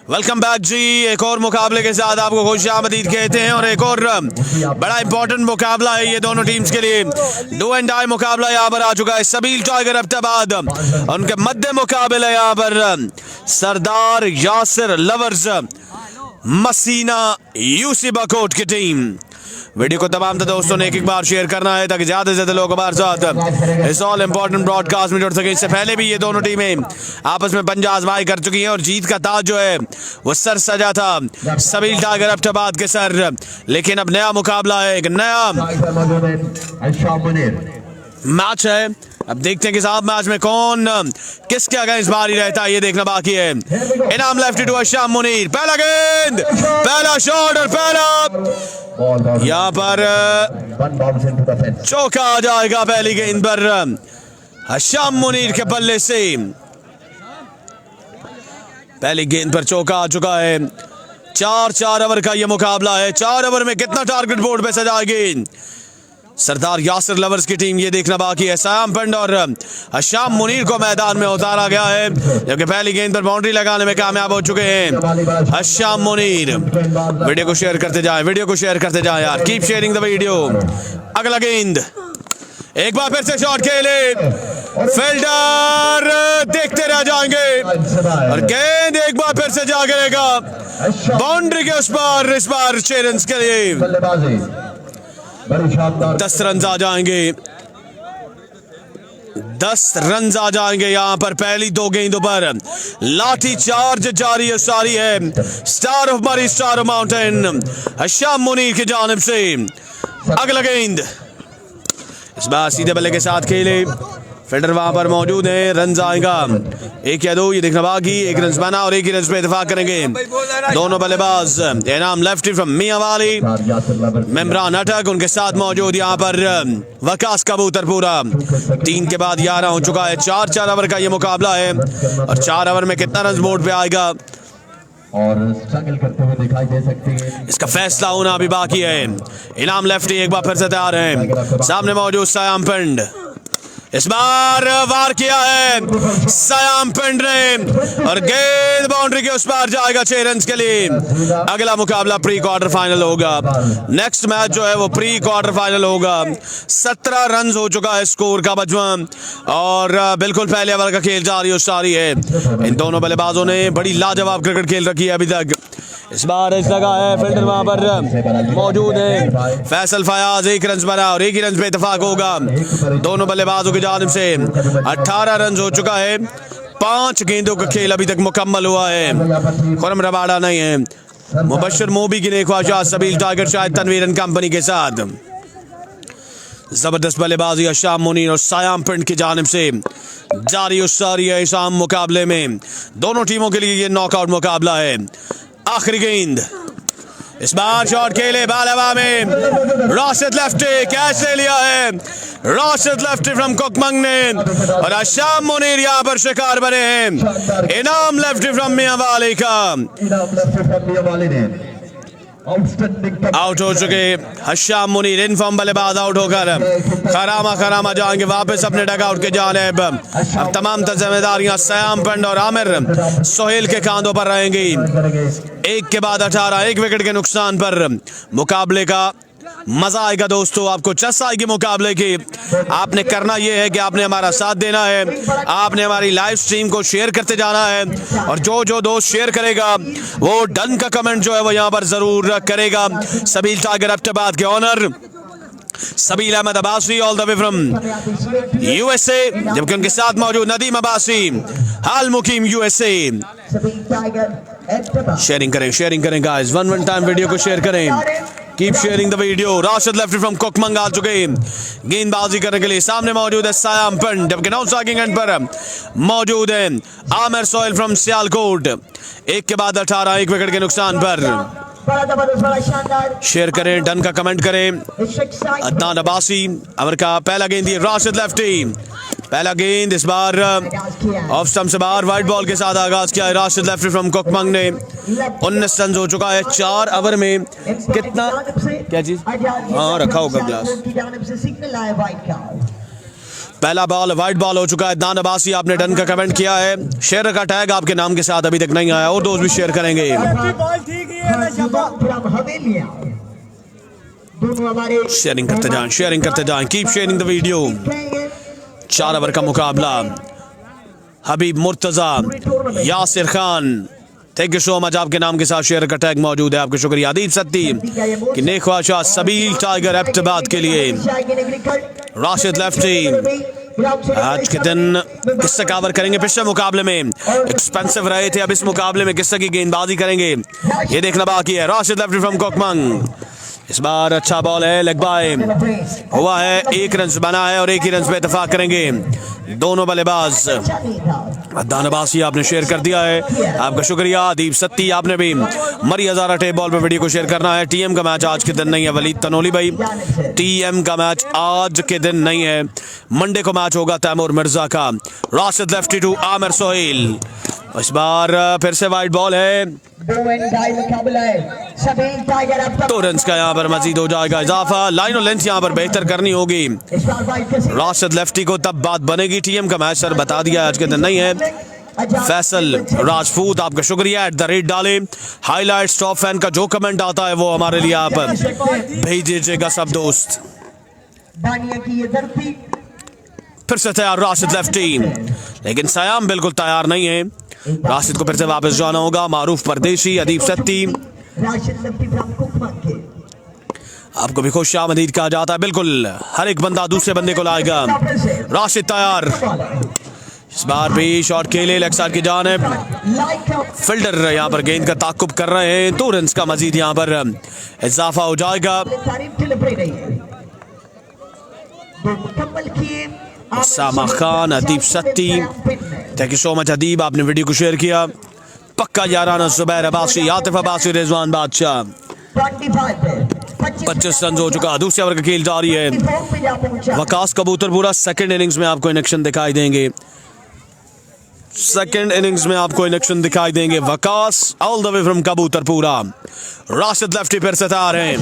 Welcome back जी। एक और मुकाबले के साथ आपको खुशामदीद कहते हैं और एक और बड़ा इंपॉर्टेंट मुकाबला है ये दोनों टीम्स के लिए। डू एंड डाई मुकाबला यहाँ पर आ चुका है। सबील टाइगर अब्टाबाद उनके मध्य मुकाबले यहाँ पर सरदार यासिर लवर्स मसीना यूसी बकोट की टीम। वीडियो को तमाम दोस्तों ने एक बार शेयर करना है ताकि ज्यादा से ज्यादा लोग हमारे साथ इस ऑल इंपॉर्टेंट ब्रॉडकास्ट में जुड़ सके। इससे पहले भी ये दोनों टीमें आपस में पंजा आजमाई कर चुकी हैं और जीत का ताज जो है वो सर सजा था सबील टाइगर अब्टाबाद के सर। लेकिन अब नया मुकाबला है, एक नया मैच है। अब देखते हैं कि साहब मैच में कौन किसके अगेंस्ट भारी रहता है, ये देखना बाकी है। इनाम लेफ्ट टू हशाम मुनीर, पहला गेंद, पहला शॉट और पहला यहाँ पर चौका आ जाएगा पहली गेंद पर हशाम मुनीर के बल्ले से। पहली गेंद पर चौका आ चुका है। 4 ओवर का ये मुकाबला है। 4 ओवर में कितना टारगेट बोर्ड पे सजाएगी सरदार यासिर लवर्स की टीम, ये देखना बाकी है। सयाम पंड और हशाम मुनीर को मैदान में उतारा गया है जबकि पहली गेंद पर बाउंड्री लगाने में कामयाब हो चुके हैं हशाम मुनीर। वीडियो को शेयर करते जाएं, वीडियो को शेयर करते जाएं यार, कीप शेयरिंग द वीडियो। अगला गेंद, एक बार फिर से शॉट खेले, फील्डर देखते रह जाएंगे और गेंद एक बार फिर से जा गिरेगा बाउंड्री के उस पार। इस बार 6 रन के लिए 10 रन आ जाएंगे, 10 रन आ जाएंगे यहाँ पर पहली 2 गेंदों पर। लाठी चार्ज जारी है स्टार ऑफ मरी star of mountain Hasham Munir की जानिब से। अगला गेंद, इस बार सीधे बल्ले के साथ खेले, फील्डर वहां पर मौजूद है, रन आएगा 1 या 2 ये देखना बाकी। 1 रन बना और 1 ही रन पे इत्तेफाक करेंगे दोनों बल्लेबाज। इनाम लेफ्टी फ्रॉम मियांवाली, इमरान अटक उनके साथ मौजूद यहाँ पर वकास कबूतर पूरा। 3 के बाद 11 हो चुका है। 4 ओवर का ये मुकाबला है और 4 ओवर में कितना रन बोर्ड पे आएगा और स्ट्रगल करते हुए दिखाई दे सकते हैं, इसका फैसला होना अभी बाकी है। इनाम लेफ्टी एक बार फिर से तैयार है, सामने मौजूद सयाम पिंड। इस बार वार किया है सयाम पिंड ने और गेंद बाउंड्री के उस पार जाएगा 6 रन के लिए। अगला मुकाबला प्री क्वार्टर फाइनल होगा। नेक्स्ट मैच जो है वो प्री क्वार्टर फाइनल होगा। 17 रन हो चुका है स्कोर का मजमू और बिल्कुल पहले ओवर का खेल जारी है। इन दोनों बल्लेबाजों ने बड़ी लाजवाब क्रिकेट खेल रखी है अभी तक। इस बार इस जगह है, फील्डर वहां पर मौजूद है फैसल फयाज। 1 रन बना और 1 ही रन पे इत्तेफाक होगा दोनों बल्लेबाजों की जानिब से। 18 रन हो चुका है। 5 गेंदों का खेल अभी तक मुकम्मल हुआ है। खुरम रबाड़ा नहीं है, मुबशर मोबी की नेक ख्वाहिशात सबील टाइगर शायद तनवीर एंड कंपनी के साथ। जबरदस्त बल्लेबाजी हशाम मुनीर और सयाम पिंड की जानिब से जारी है इस आम मुकाबले में। दोनों टीमों के लिए ये नॉकआउट मुकाबला है। आखिरी गेंद, इस बार शॉट खेले बालवा में राशिद लेफ्टी, कैच ले लिया है राशिद लेफ्टी फ्रॉम कोकमंग ने और हशाम मुनीर यहाँ पर शिकार बने हैं। इनाम लेफ्टी फ्रॉम मियांवाली का आउट हो चुके हशाम मुनीर। इनफॉर्म बल्लेबाज आउट होकर खरामा जाएंगे वापस अपने डगआउट के जानिब। अब तमाम जिम्मेदारियां सयाम पिंड और आमिर सोहेल के कांधों पर रहेंगी। 1 के बाद 18, 1 विकेट के नुकसान पर मुकाबले का मजा आएगा दोस्तों। आपको चस आएगी मुकाबले की। आपने करना यह है कि आपने हमारा साथ देना है, आपने हमारी लाइव स्ट्रीम को शेयर करते जाना है और जो दोस्त शेयर करेगा वो डन का कमेंट जो है वो यहाँ पर जरूर करेगा। सबील टाइगर अब्टाबाद के owner Sabeel Ahmed Abbasi all the way from USA, जबकि उनके साथ मौजूद नदीम अब्बासी हाल मुकीम यूएसए। शेयरिंग करें गाइस, वन टाइम वीडियो को शेयर करें, keep sharing the video. Rashid lefty from Kokmang आ चुके गेंदबाजी करने के लिए। सामने मौजूद है सयाम पिंड, जबकि नौ स्ट्राइकिंग एंड पर मौजूद है आमिर सोहेल फ्रॉम सियालकोट। 1 के बाद 18, 1 विकेट के नुकसान पर। शेयर करें, डन का कमेंट करें। अदनान अब्बासी अमर का पहला गेंद दिए राशिद लेफ्टी, पहला गेंद इस बार ऑफ स्टंप से बाहर, वाइड बॉल के साथ आगाज किया है राशिद लेफ्टी फ्रॉम कोकमंग ने। 19 रन हो चुका है 4 ओवर में। कितना क्या चीज, हाँ रखा होगा ग्लास। पहला बॉल वाइड बॉल हो चुका है। अदनान अब्बासी आपने डन का कमेंट किया है। शेयर का टैग आपके नाम के साथ अभी तक नहीं आया, और दोस्त भी शेयर करेंगे। शेयरिंग करते जाएं, keep sharing the video. 4 over का मुकाबला। Habib Murtaza, Yasir Khan, thank you so much. आपके नाम के साथ शेयर का टैग मौजूद है, आपका शुक्रिया। अदीब सत्ती कि नेक ख्वाहिशां सबील टाइगर एबटाबाद के लिए। राशिद लेफ्टी आज के दिन किस्सा कवर करेंगे। पिछले मुकाबले में एक्सपेंसिव रहे थे, अब इस मुकाबले में किस्सा की गेंदबाजी करेंगे, ये देखना बाकी है। राशिद लेफ्टी फ्रॉम कोकमंग, इस बार अच्छा बॉल है, लेग बाय हुआ है, 1 रन बना है और 1 ही रन पे इत्तेफाक करेंगे दोनों बल्लेबाज। अदनान अब्बासी आपने शेयर कर दिया है, आपका शुक्रिया। दीप सत्ती आपने भी मरी हजारा टेप बॉल पे वीडियो को शेयर करना है। टीएम का मैच आज के दिन नहीं है वलीद तनोली भाई, टीएम का मैच आज के दिन नहीं है, मंडे को मैच होगा तैमूर मिर्जा का। राशिद लेफ्टी टू आमिर सोहेल, इस बार फिर से वाइड बॉल है, 2 रन का यहाँ पर मजीद हो जाएगा इजाफा। लाइन और लेंथ यहाँ पर बेहतर करनी होगी राशिद लेफ्टी को, तब बात बनेगी। टीएम का मैच सर बता दिया आज के दिन नहीं है। फैसल राजपूत आपका शुक्रिया, @ डाले हाईलाइट्स टॉप फैन का जो कमेंट आता है वो हमारे लिए आप भेज दीजिएगा सब दोस्त। फिर से तैयार राशिद लेफ्टी, लेकिन सयाम बिल्कुल तैयार नहीं है। राशिद को फिर से वापस जाना होगा। मारूफ परदेशी, अदीब सत्ती आपको भी खुश आमदीद कहा जाता है। बिल्कुल हर एक बंदा दूसरे बंदे को लाएगा। राशिद तैयार, इस बार भी शॉट के लिए लेग साइड की जानिब। फील्डर यहाँ पर गेंद का ताकुब कर रहे हैं, 2 रन का मजीद यहाँ पर इजाफा हो जाएगा। Usama Khan, Adeeb Satti, thank you so much Adeeb, आपने वीडियो को शेयर किया। पक्का याराना जुबैर अब्बासी, आतिफ अब्बासी, रिजवान बादशाह। 25 रन हो चुका, दूसरे ओवर का खेल जारी है। वकास कबूतरपुरा सेकंड इनिंग्स में आपको इनेक्शन दिखाई देंगे, सेकंड इनिंग्स में आपको इनेक्शन दिखाई देंगे। Waqas all the way from Kabutarpura. Rashid lefty फिर से तैयार हैं।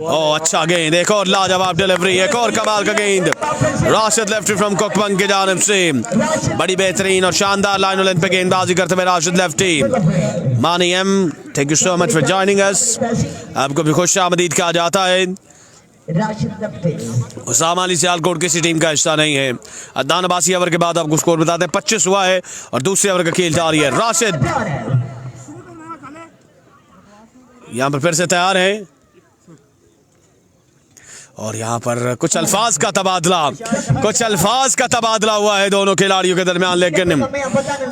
ओह अच्छा गेंद, एक और लाजवाब डिलीवरी, एक और कमाल का गेंद राशिद लेफ्टी फ्रॉम कोकमंग की जानिब से। बड़ी बेहतरीन और शानदार लाइन और लेंथ पे गेंदबाजी करते हुए राशिद लेफ्टी। मानी एम, thank you so much for joining us, आपको भी खुश आमदीद कहा जाता है। उसामा अली सियालकोट किसी टीम का हिस्सा नहीं है। अदनान अब्बासी ओवर के बाद आपको स्कोर बताते हैं, 25 हुआ है और दूसरे ओवर का खेल जारी है। राशिद यहां पर फिर से तैयार है और यहाँ पर कुछ अल्फाज का तबादला हुआ है दोनों खिलाड़ियों के दरमियान, लेकिन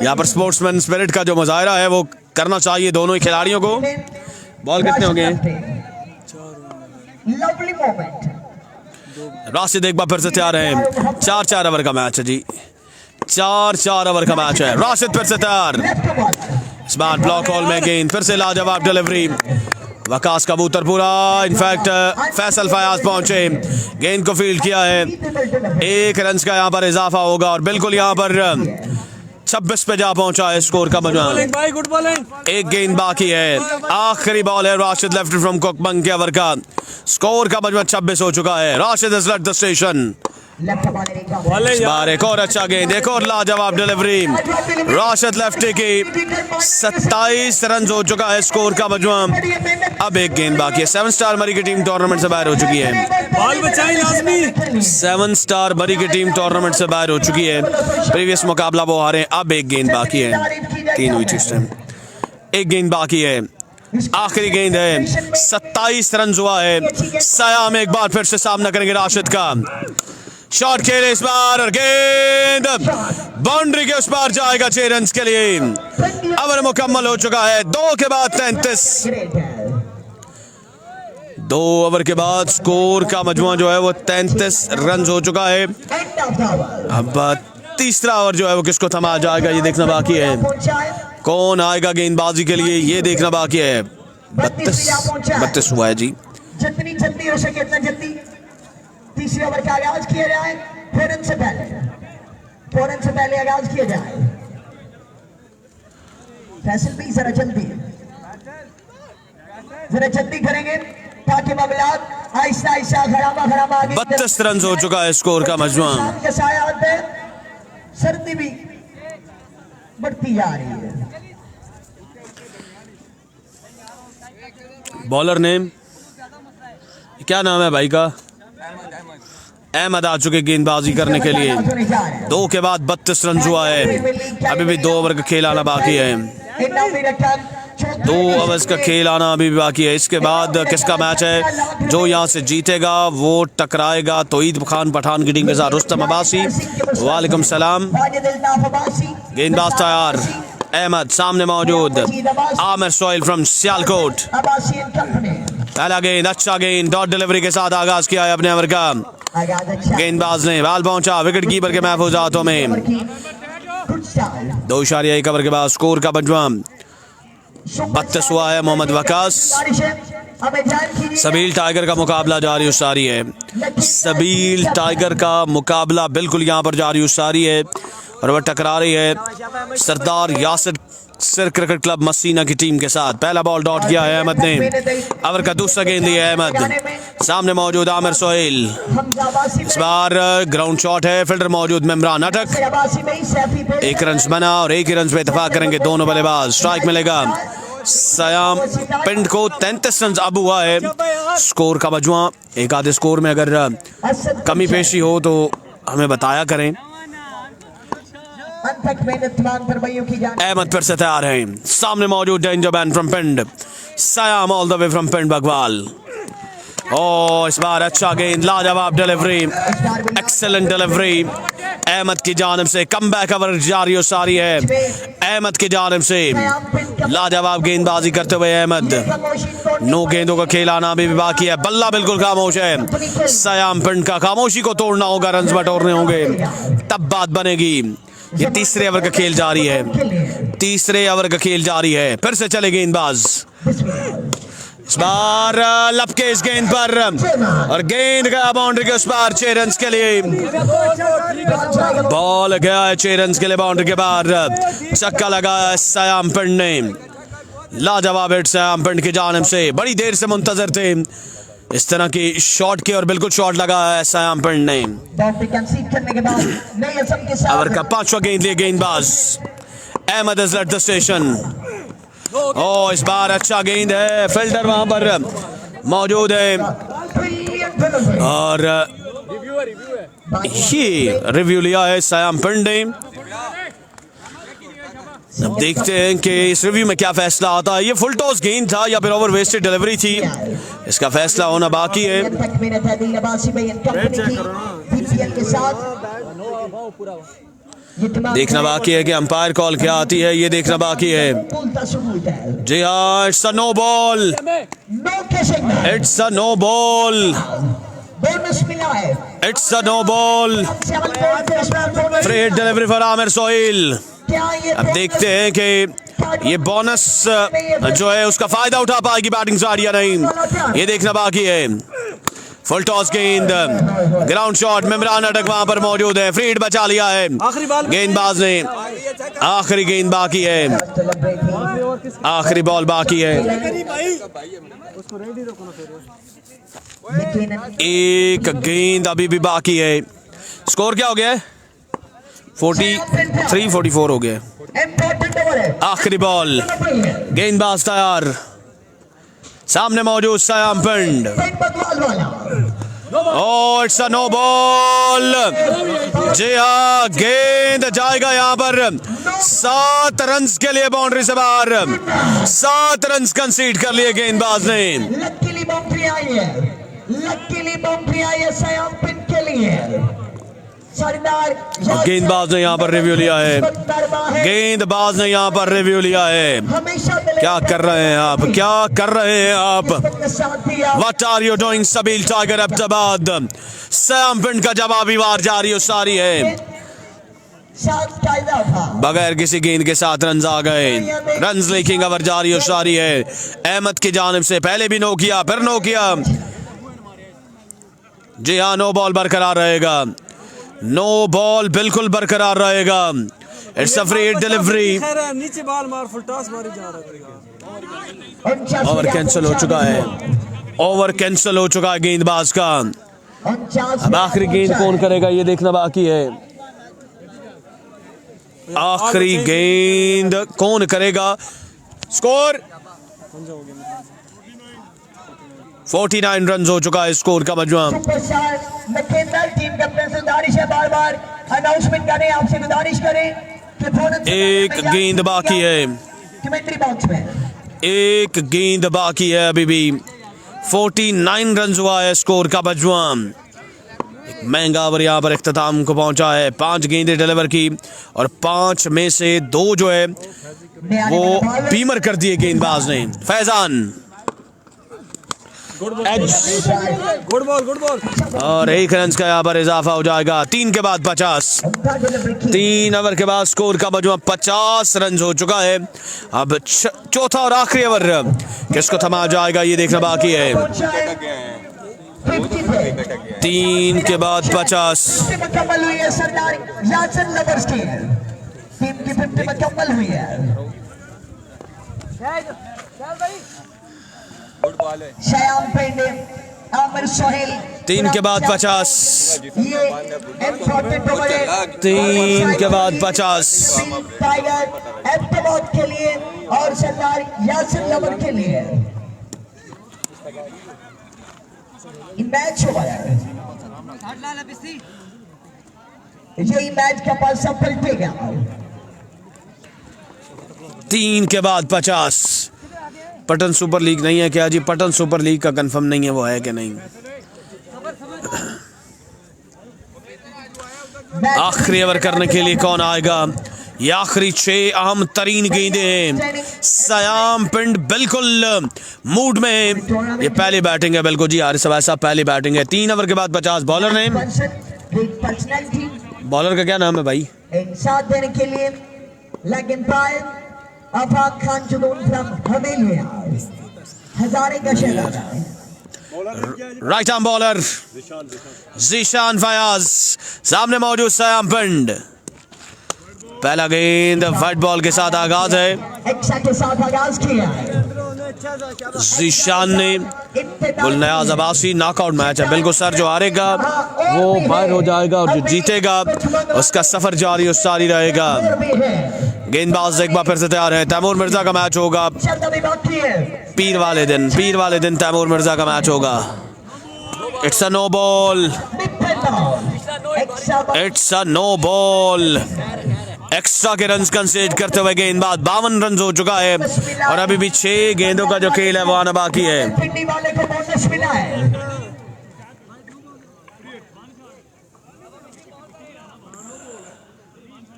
यहाँ पर स्पोर्ट्समैन स्पिरिट का जो मुजाहरा है वो करना चाहिए दोनों ही खिलाड़ियों को। बॉल कितने हो गए? राशिद एक बार फिर से तैयार है। 4 ओवर का मैच है जी, 4 ओवर का मैच है। राशिद फिर से तैयार, इस बार ब्लॉक हॉल में गेंद, फिर से लाजवाब डिलीवरी। वकास कबूतरपुरा, इनफैक्ट फैसल फयाज पहुंचे, गेंद को फील्ड किया है, 1 रन का यहाँ पर इजाफा होगा और बिल्कुल यहाँ पर 26 पे जा पहुंचा है स्कोर का मजमा। एक गेंद बाकी है, आखिरी बॉल है राशिद लेफ्टी फ्रॉम कोकमंग के ओवर का। स्कोर का मजमा 26 हो चुका है। Rashid has left the station. इस बार एक और अच्छा गेंद, एक और लाजवाब डिलीवरी राशिद लेफ्टी की। 27 रन हो चुका है स्कोर का मजमा। अब एक गेंद बाकी है। 7 स्टार मरी की टीम टूर्नामेंट से बाहर हो चुकी है। 7 स्टार मरी की टीम टूर्नामेंट से बाहर हो चुकी है। प्रीवियस मुकाबला वो हारे। अब एक गेंद बाकी है, 3 हुई थी इस टाइम। एक गेंद बाकी है, आखिरी गेंद है। 27 रन हुआ है। सयाम एक बार फिर से सामना करेंगे राशिद का। शॉट खेले इस बार और गेंद बाउंड्री के उस पार जाएगा 6 रन के लिए। ओवर मुकम्मल हो चुका है। 2 के बाद 33, 2 ओवर के बाद स्कोर का मजमुआ जो है वो 33 रन हो चुका है। अब तीसरा ओवर जो है वो किसको थमा जाएगा ये देखना बाकी है। कौन आएगा गेंदबाजी के लिए ये देखना बाकी है। 32 हुआ है जी। जितनी जल्दी हो सके इतना जल्दी तीसरे ओवर का आगाज किया जाए। 4 रन से पहले आगाज किया जाए। फैसल भी जरा जल्दी करेंगे। ताकि मामला आहिस्ता आहिस्ता खरामा आगे 32 रन हो चुका है स्कोर का मजमू। शाम के सायात में सर्दी भी बढ़ती जा रही है। बॉलर नेम क्या नाम है भाई का? अहमद आ चुके गेंदबाजी करने के लिए। 2 के बाद 32 रन हुआ है। अभी भी 2 ओवर का खेल आना बाकी है। 2 ओवर्स का खेल आना अभी भी बाकी है। इसके बाद किसका मैच है? जो यहाँ से जीतेगा वो टकराएगा तोईद खान पठान की टीम के साथ। रुस्तम अब्बासी, वालेकुम सलाम। गेंदबाज तैयार, अहमद सामने मौजूद, आमिर सोहेल फ्रॉम सियालकोट। पहला गेंद, अच्छा गेंद, डॉट डिलीवरी के साथ आगाज किया है अपने ओवर का। गेंदबाज ने बाल पहुंचा विकेट कीपर के महफूज हाथों में। 2.1 ओवर के बाद स्कोर का मजमू 32 हुआ है। मोहम्मद वकास, सबील टाइगर का मुकाबला जारी सारी है। सबील टाइगर का मुकाबला बिल्कुल यहाँ पर जारी सारी है और वह टकरा रही है सरदार यासिर सिर क्रिकेट क्लब मसीना की टीम के साथ। पहला बॉल डॉट किया है अहमद ने। ओवर का दूसरा गेंद लिया है अहमद। सामने मौजूद आमिर सोहेल। इस बार ग्राउंड शॉट है, फील्डर मौजूद मेमरान अटक। 1 रन बना और 1 ही रन पे इत्तेफाक करेंगे दोनों बल्लेबाज। स्ट्राइक मिलेगा सयाम पिंड को। 33 रन अब हुआ है स्कोर का मजमू। एक आधे स्कोर में अगर कमी पेशी हो तो हमें बताया करें। अहमद फिर से तैयार है, सामने मौजूद डेंजर मैन फ्रॉम पिंड Siam all the way from पिंड बकवाल। ओ इस बार अच्छा गेंद, लाजवाब डिलीवरी, एक्सेलेंट डिलीवरी अहमद की जानिब से। कमबैक ओवर जारी सारी है अहमद की जानिब से। लाजवाब गेंदबाजी करते हुए अहमद। 9 गेंदों का खेल आना अभी भी बाकी है। बल्ला बिल्कुल खामोश है सयाम पिंड का। खामोशी को तोड़ना होगा, रन बटोरने होंगे, तब बात बनेगी। ये तीसरे ओवर का खेल जारी है। तीसरे ओवर का खेल जारी है। फिर से चले गेंदबाज। इस बार लपके इस गेंद पर और गेंद गया बाउंड्री के उस पार 6 रन के लिए। बॉल गया है 6 रन के लिए बाउंड्री के बाहर। छक्का लगा सयाम पिंड ने। लाजवाब हिट सयाम पिंड की जानिब से। बड़ी देर से मुंतजर थे इस तरह की शॉट के और बिल्कुल शॉट लगा है सयाम पिंड ने। ओवर का 5वां गेंद लिए गेंदबाज Ahmed is at the station. ओ इस बार अच्छा गेंद है, फील्डर वहां पर मौजूद है और ये रिव्यू लिया है सयाम पिंड ने। अब देखते हैं कि इस रिव्यू में क्या फैसला आता है। ये फुल टॉस गेंद था या फिर ओवर वेस्टेड डिलीवरी थी, इसका फैसला होना बाकी है। देखना बाकी है कि अंपायर कॉल क्या आती है, ये देखना बाकी है। जी हाँ, it's a no ball, it's a no ball, it's a no ball. Free hit delivery for Aamir Sohail. अब देखते हैं कि ये बोनस जो है उसका फायदा उठा पाएगी बैटिंग साइड या नहीं, ये देखना बाकी है। फुल टॉस गेंद, ग्राउंड शॉट, मेमरान अटक वहां पर मौजूद है। फ्री हिट बचा लिया है गेंदबाज ने। आखिरी गेंद बाकी है, आखिरी बॉल बाकी है। एक गेंद अभी भी बाकी है। स्कोर क्या हो गया है? 43-44 हो गया। आखिरी बॉल, गेंदबाज तैयार, सामने मौजूद Sayam Pind. Oh it's a no ball. जी हाँ, गेंद जाएगा यहाँ पर 7 रन के लिए बाउंड्री से बाहर। 7 रन कंसीड कर लिए गेंदबाज ने। लकीली बाउंड्री आई है, लकीली बाउंड्री आई है सयाम पिंड के लिए। गेंदबाज ने यहाँ पर रिव्यू लिया है, गेंदबाज ने यहाँ पर रिव्यू लिया है। क्या कर रहे हैं आप, क्या कर रहे हैं आप? What are you doing Sabeel tiger Abbottabad? Sayam Pind का जवाबी वार जारी सारी है। बगैर किसी गेंद के 7 रन आ गए। रन लेकिंग ओवर जारी सारी है अहमद की जानिब से। पहले भी नो किया, फिर नो किया। जी हाँ, नो बॉल बरकरार रहेगा, नो बॉल बिल्कुल बरकरार रहेगा। It's a free hit delivery. नीचे बाल मार, फुल टॉस मारी जा रहा है। ओवर कैंसिल हो चुका है। ओवर कैंसिल हो चुका है गेंदबाज का। 49 अब आखिरी गेंद कौन करेगा ये देखना बाकी है। आखिरी गेंद कौन करेगा। स्कोर 49 रन हो चुका है स्कोर का मजमूआ। सुपरस्टार मैकेंडल टीम कैप्टन से गुजारिश है, बार बार अनाउंसमेंट करें, आपसे गुजारिश करें कि फौरन से एक गेंद बाकी है, कमेंट्री बॉक्स में एक गेंद बाकी है अभी भी। 49 रन हुआ है स्कोर का मजमूआ। एक महंगा ओवर यहाँ पर इख्तिताम को पहुंचा है। 5 गेंदें डिलीवर की और 5 में से 2 जो है वो बीमर कर दिए गेंदबाज ने। फैजान गुड बॉल और 1 रन का यहाँ पर इजाफा हो जाएगा। 3 के बाद 50। 3 ओवर के बाद स्कोर का मजमूआ 50 रन हो चुका है। अब चौथा और आखिरी ओवर किसको थमा जाएगा ये देखना बाकी है। 3 के बाद 50। मुकम्मल हुई है सरदार यासिन लवर्स की टीम की 50 मुकम्मल हुई है। शयाम पेंडे, आमिर सोहेल 3 के बाद 50। ये इम्पोर्टेंट ओवर है। 3 के बाद 50। टाइगर एब्टमौत के लिए और सरदार यासिन लवर के लिए मैच हुआ है। ये मैच का पासा पलटेगा। 3 के बाद 50। पटन सुपर लीग नहीं है क्या जी? पटन सुपर लीग का कंफर्म नहीं है, वो है कि नहीं? आखिरी ओवर करने के लिए कौन आएगा? ये आखिरी 6 अहम तरीन गेंदें हैं। सयाम पिंड बिल्कुल मूड में। ये पहली बैटिंग है बिल्कुल जी, हारिस अवैस साहब पहली बैटिंग है। 3 ओवर के बाद 50। बॉलर ने, बॉलर का क्या नाम है भाई? साथ देने के लिए लेग एम्पायर आफाक खान जुनून फ्रॉम हवेलिया हजारे का शहजादा। Right arm bowler Zeeshan Fayyaz, सामने मौजूद सयाम पिंड। पहला गेंद वाइट बॉल के साथ आगाज है। एक्सा के साथ आगाज किया है जीशान ने। गुलनयाज अब्बासी नॉकआउट मैच है बिल्कुल सर। जो हारेगा वो बाहर हो जाएगा और जो जीतेगा उसका सफर जारी और सारी रहेगा। गेंदबाज एक बार फिर से तैयार है। तैमूर मिर्जा का मैच होगा पीर वाले दिन। पीर वाले दिन तैमूर मिर्जा का मैच होगा। It's a no ball, it's a no ball. Extra के रन कंसीड करते हुए गेंदबाज 52 रन हो चुका है और अभी भी 6 गेंदों का जो खेल है वो आना बाकी है।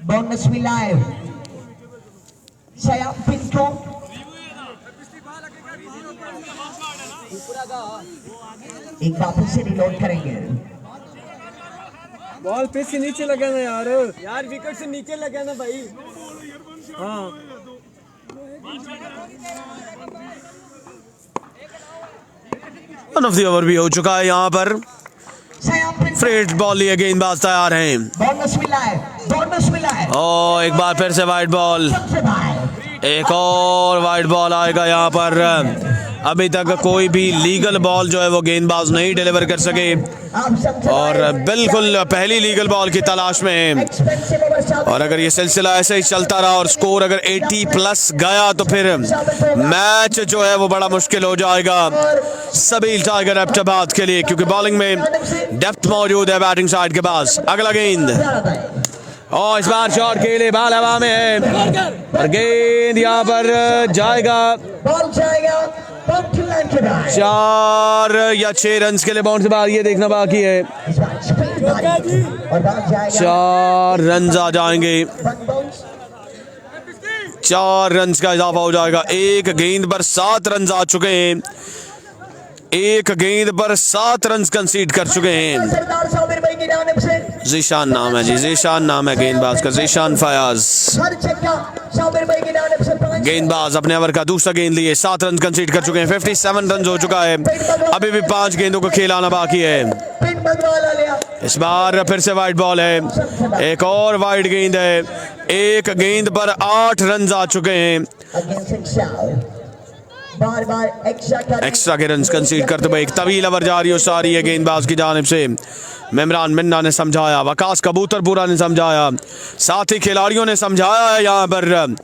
बोनस मिला है सयाम पिंड को। एक बार फिर से रिलोड करेंगे। बॉल पिच से नीचे लगा ना यार, यार विकेट से नीचे लगा ना भाई। हाँ वन ऑफ द ओवर भी हो चुका है यहाँ पर। फ्रेट बॉल लिए गेंदबाज तैयार हैं। बोनस मिला है, बोनस मिला है। ओ एक बार फिर से वाइड बॉल। एक और वाइड बॉल आएगा यहाँ पर। अभी तक कोई भी लीगल बॉल जो है वो गेंदबाज नहीं डिलीवर कर सके और बिल्कुल पहली लीगल बॉल की तलाश में है। और अगर ये सिलसिला ऐसे ही चलता रहा और स्कोर अगर 80 प्लस गया तो फिर मैच जो है वो बड़ा मुश्किल हो जाएगा सबील टाइगर एबटाबाद के लिए, क्योंकि बॉलिंग में डेप्थ मौजूद है बैटिंग साइड के पास। अगला गेंद और इस बार शॉट के लिए बाल हवा में है और गेंद यहाँ पर जाएगा। बॉल जाएगा 4 या 6 रन के लिए बाउंड्री बार ये देखना बाकी है। 4 रन आ जाएंगे। 4 रन का इजाफा हो जाएगा। एक गेंद पर 7 रन आ चुके हैं। एक गेंद पर 7 रन कंसीड कर चुके हैं। सरदार साबिर भाई की जानिब से जीशान नाम है जी, जीशान नाम है गेंदबाज का, जीशान फयाज। हर छक्का साबिर भाई की जानिब से 5 गेंदबाज अपने ओवर का दूसरा गेंद लिए 7 रन कंसीड कर चुके हैं। 57 रन हो चुका है। अभी भी 5 गेंदों को खेल आना बाकी है। पिन बदवाला लिया। इस बार फिर से वाइड बॉल है। एक और वाइड गेंद है। एक गेंद पर 8 रन आ चुके हैं। बार बार एक्स्ट्रा के रन कंसीड करते हुए एक तवील ओवर जारी हो सारी है गेंदबाज की जानिब से। मेमरान मिन्ना ने समझाया, वकास कबूतरपुरा ने समझाया, साथ ही खिलाड़ियों ने समझाया है यहाँ पर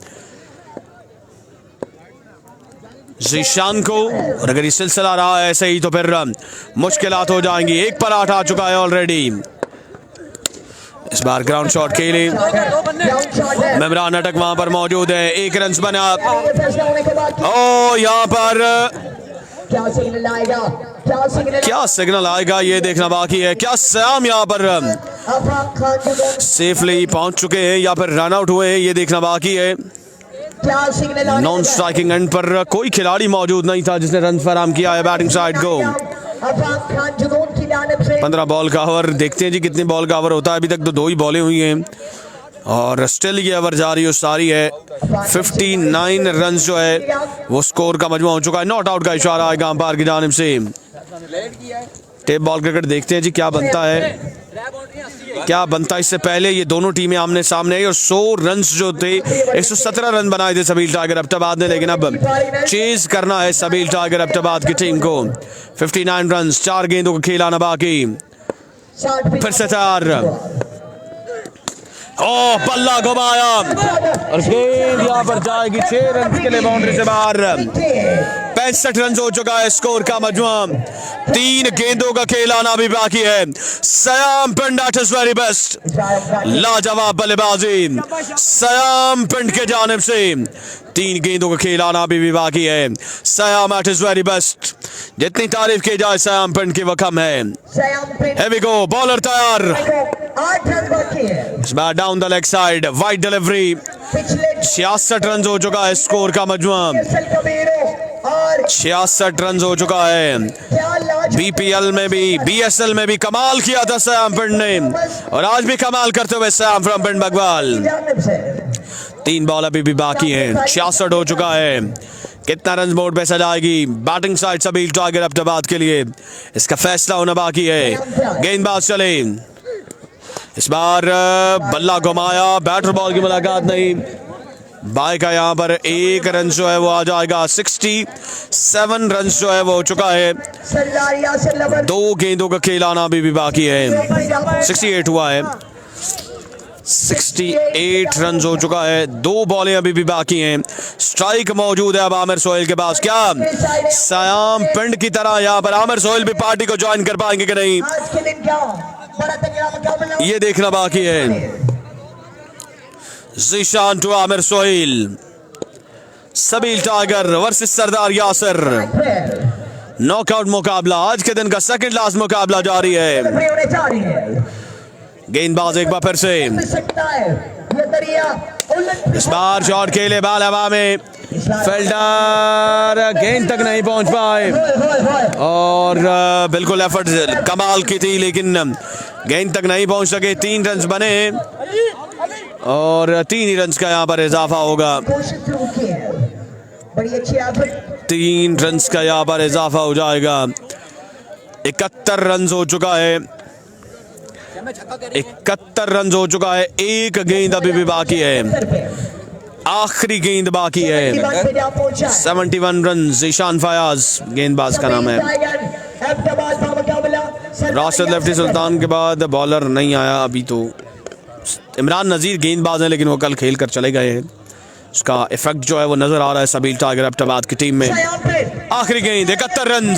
जीशान को। और अगर ये सिलसिला रहा है ऐसे ही तो फिर मुश्किलात हो जाएंगी। एक पर 8 आ चुका है ऑलरेडी। इस बार ग्राउंड शॉट खेले, मेमरान अटक वहां पर मौजूद है। 1 रन बना। ओ यहाँ पर क्या सिग्नल आएगा ये देखना बाकी है। क्या सयाम यहाँ पर सेफली पहुंच चुके हैं या फिर रन आउट हुए हैं ये देखना बाकी है। नॉन स्ट्राइकिंग एंड पर कोई खिलाड़ी मौजूद नहीं था जिसने रन फराहम किया है बैटिंग साइड को। 15 बॉल का ओवर, देखते हैं जी कितने बॉल का ओवर होता है। अभी तक तो 2 ही बॉलें हुई हैं और स्टिल ये ओवर जारी हो सारी है। 59 रन जो है वो स्कोर का मजमू हो चुका है। नॉट आउट का इशारा है अंपायर की जानिब से। टेप बॉल क्रिकेट देखते हैं जी क्या बनता है, क्या बनता है। इससे पहले ये दोनों टीमें आमने सामने आई और 100 रन जो थे 117 रन बनाए थे सबील टाइगर एबटाबाद ने, लेकिन अब चेज करना है सबील टाइगर एबटाबाद की टीम को। 59 रन, 4 गेंदों का खेल आना बाकी। फिर से 4 ओ पल्ला घुमाया और गेंद यहाँ पर जाएगी 6 रन के लिए बाउंड्री से बाहर। 65 रन हो चुका है स्कोर का मजमुआ। 3 गेंदों का खेल आना भी बाकी है। सयाम पिंड एट हिज वेरी बेस्ट, लाजवाब बल्लेबाजी सयाम पिंड के जानिब से। 3 गेंदों का खेल आना भी बाकी है। Siam at his very best, जितनी तारीफ की जाए सयाम पिंड की वो कम है। Here we go, बॉलर तैयार। 8 रन बाकी है। इस बार down the leg side, wide delivery. 66 run हो चुका है स्कोर का मजमुआ। 66 रन हो चुका है। बीपीएल में भी बीएसएल में भी कमाल किया था सयाम पिंड ने और आज भी कमाल करते हुए सयाम फ्रॉम पिंड बगवाल। 3 बॉल अभी भी बाकी हैं। 66 हो चुका है। कितना रन बोर्ड पे सजाएगी बैटिंग साइड सबील टाइगर एबटाबाद के लिए, इसका फैसला होना बाकी है। गेंदबाज चले, इस बार बल्ला घुमाया, बैटर बॉल की मुलाकात नहीं। बाय का यहाँ पर 1 रन जो है वो आ जाएगा। 67 रन जो है वो हो चुका है। 2 गेंदों का खेल आना अभी भी बाकी है। 68 हुआ है। 68 रन हो चुका है। 2 बॉलें अभी भी बाकी हैं। स्ट्राइक मौजूद है अब आमिर सोहेल के पास। क्या सयाम पिंड की तरह यहाँ पर आमिर सोहेल भी पार्टी को ज्वाइन कर पाएंगे कि नहीं ये देखना बाकी है। Zeeshan to Aamir Sohail, Sabeel Tiger versus Sardar Yasir. Knockout मुकाबला, आज के दिन का सेकंड लास्ट मुकाबला जारी है। गेंदबाज एक बार फिर से, इस बार शॉट खेले बाल हवा में, फील्डर गेंद तक नहीं पहुंच पाए और बिल्कुल एफर्ट कमाल की थी लेकिन गेंद तक नहीं पहुंच सके। 3 रन बने और 3 ही रन का यहाँ पर इजाफा होगा। 3 रन का यहाँ पर इजाफा हो जाएगा। 71 रन हो चुका है। 71 रन हो चुका है। 1 गेंद अभी भी बाकी है, आखिरी गेंद बाकी है। 71 रन। जीशान फयाज गेंदबाज का नाम है। राशिद लेफ्टी सुल्तान के बाद बॉलर नहीं आया अभी तो। इमरान नजीर गेंदबाज है लेकिन वो कल खेल कर चले गए हैं, उसका इफेक्ट जो है वो नजर आ रहा है सबील टाइगर एबटाबाद की टीम में। आखिरी गेंद 71 रन।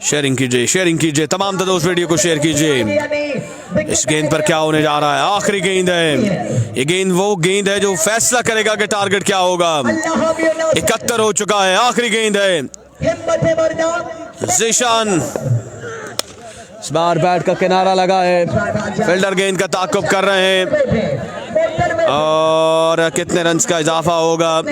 शेयरिंग कीजिए तमाम दोस्त, वीडियो को शेयर कीजिए। इस गेंद पर क्या होने जा रहा है? आखिरी गेंद है ये। गेंद वो गेंद है जो फैसला करेगा कि टारगेट क्या होगा। 71 हो चुका है। आखिरी गेंद है। जीशान इस बार बैट का किनारा लगा है, फील्डर गेंद का ताक़ुब कर रहे हैं और कितने रन का इजाफा होगा?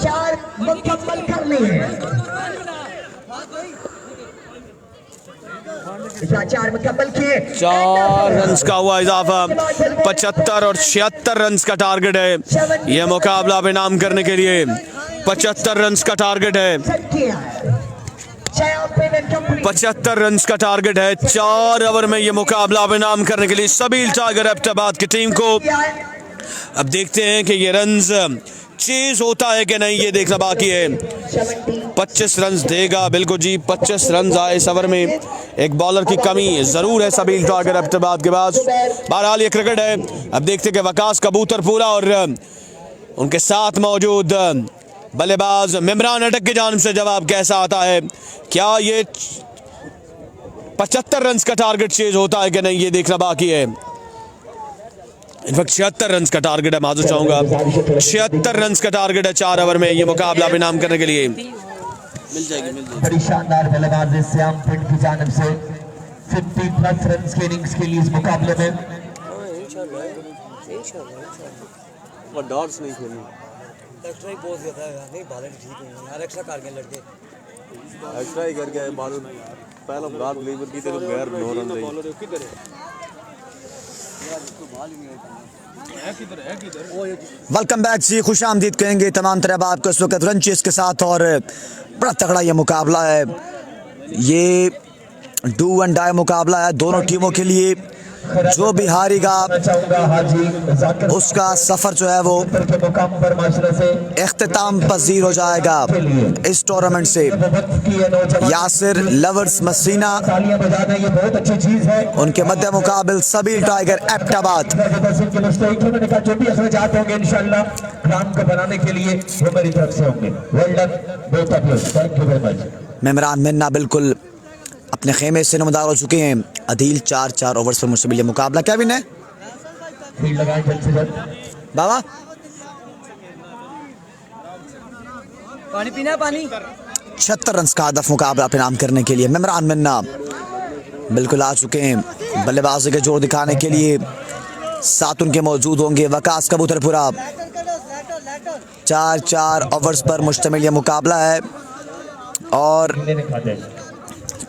4 मुकम्मल कर लिए। 4 मुकम्मल किए। 4 रन का हुआ इजाफा। 75 और 76 रन का टारगेट है यह मुकाबला पे नाम करने के लिए। 75 रन का टारगेट है। 75 रन का टारगेट है। 4 ओवर में यह मुकाबला पे नाम करने के लिए सबील टाइगर एबटाबाद की टीम को अब देखते हैं कि ये रन्स चेज होता है कि नहीं, ये देखना बाकी है। 25 रन देगा, बिल्कुल जी 25 रन आए इस ओवर में। एक बॉलर की कमी ज़रूर है सबील टाइगर एबटाबाद के पास। बहरहाल ये क्रिकेट है। अब देखते हैं कि वकास कबूतरपुरा और उनके साथ मौजूद बल्लेबाज इमरान अटक की जानिब से जवाब कैसा आता है। क्या ये 75 रन का टारगेट चेज होता है कि नहीं, ये देखना बाकी है। इनफैक्ट 76 रन का टारगेट है, माजूर चाहूंगा 76 रन का टारगेट है 4 ओवर में ये मुकाबला भी नाम करने के लिए। मिल जाएगी। बड़ी शानदार बल्लेबाजी श्याम पिंड की जानिब से 50+ रन की इनिंग्स के लिए इस मुकाबले में। और डॉट्स नहीं खेलनी, एक्स्ट्रा ही पोज देता है नहीं, बॉलर ठीक नहीं यार, एक्स्ट्रा कर गए लड़के, एक्स्ट्रा ही कर गए बॉलर नहीं यार। पहला बात लीवर की तो गैर 9 रन रही किधर है। वेलकम बैक जी, खुश आमदीद कहेंगे तमाम तरह आपको इस वक्त रंचेस के साथ। और बड़ा तगड़ा ये मुकाबला है, ये डू एंड डाई मुकाबला है दोनों टीमों के लिए। जो भी हारेगा उसका सफर जो है वो इख्तिताम पजीर हो जाएगा इस टूर्नामेंट से। यासिर लवर्स मसीना, उनके मध्य मुकाबिल सबील टाइगर एबटाबाद। इमरान मिन्ना बिल्कुल अपने खेमे से नमदार हो चुके हैं। अदील 4 ओवर्स पर मुश्तमिल मुकाबला। क्या विन है बाबा? पानी पीना, पानी। 76 रन का हदफ मुकाबला अपने नाम करने के लिए इमरान मिन्ना बिल्कुल आ चुके हैं बल्लेबाजी के जोर दिखाने के लिए। साथ उनके मौजूद होंगे वकास कबूतरपुरा। 4 ओवर्स पर मुश्तमिल ये मुकाबला है और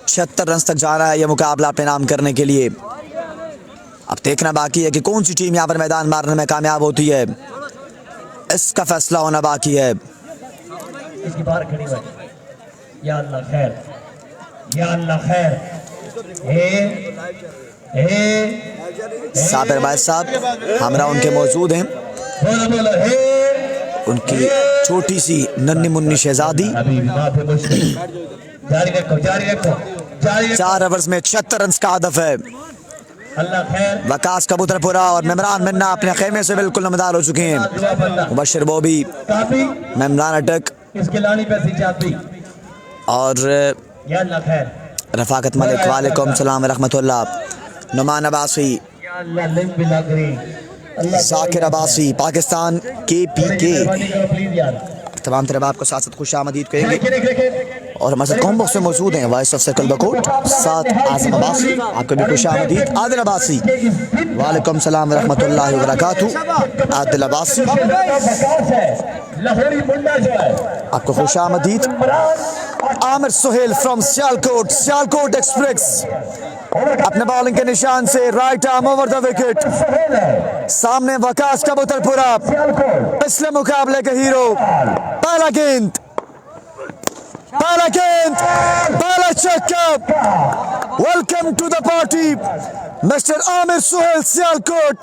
76 रन तक जाना है ये मुकाबला अपने नाम करने के लिए। अब देखना बाकी है कि कौन सी टीम यहाँ पर मैदान मारने में कामयाब होती है, इसका फैसला होना बाकी है। इसकी बाहर खड़ी हुई, या अल्लाह खैर, या अल्लाह खैर। साबिर भाई साहब हमरा उनके मौजूद हैं, उनकी छोटी सी नन्ही मुन्नी शहजादी। जारी रखो, जारी रखो, जारी रखो। 4 ओवर्स में 76 रन का हदफ है। अल्लाह खैर। वकास कबूतरपुरा और इमरान मिन्ना अपने खेमे से बिल्कुल नमदार हो चुके हैं। मुबशिर बॉबी, इमरान अटक और रफाकत मलिक, वालेकुम सलाम रहमतुल्लाह। नुमान अब्बासी, जाकिर अब्बासी, पाकिस्तान KPK, तमाम तरह आपको साथ साथ खुश आमदीद कहेंगे। और हमारे साथ कॉम्बो से मौजूद हैं वाइस ऑफ सर्कल बकोट, साथ आज़म अब्बासी, आपको भी खुश आमदीद। आदिल अब्बासी, वालेकुम सलाम रहमतुल्लाहि व बरकातुहू। आदिल अब्बासी, आपको खुश आमदीद। आमिर सुहेल फ्रॉम सियालकोट, सियालकोट एक्सप्रेस अपने बॉलिंग के निशान से right arm over the wicket. सामने वकास कबूतरपुरा, पिछले मुकाबले के हीरो। पहला गेंद, पहला गेंद, पहला छक्का। Welcome to the party mister Aamir Suhail Sialkot.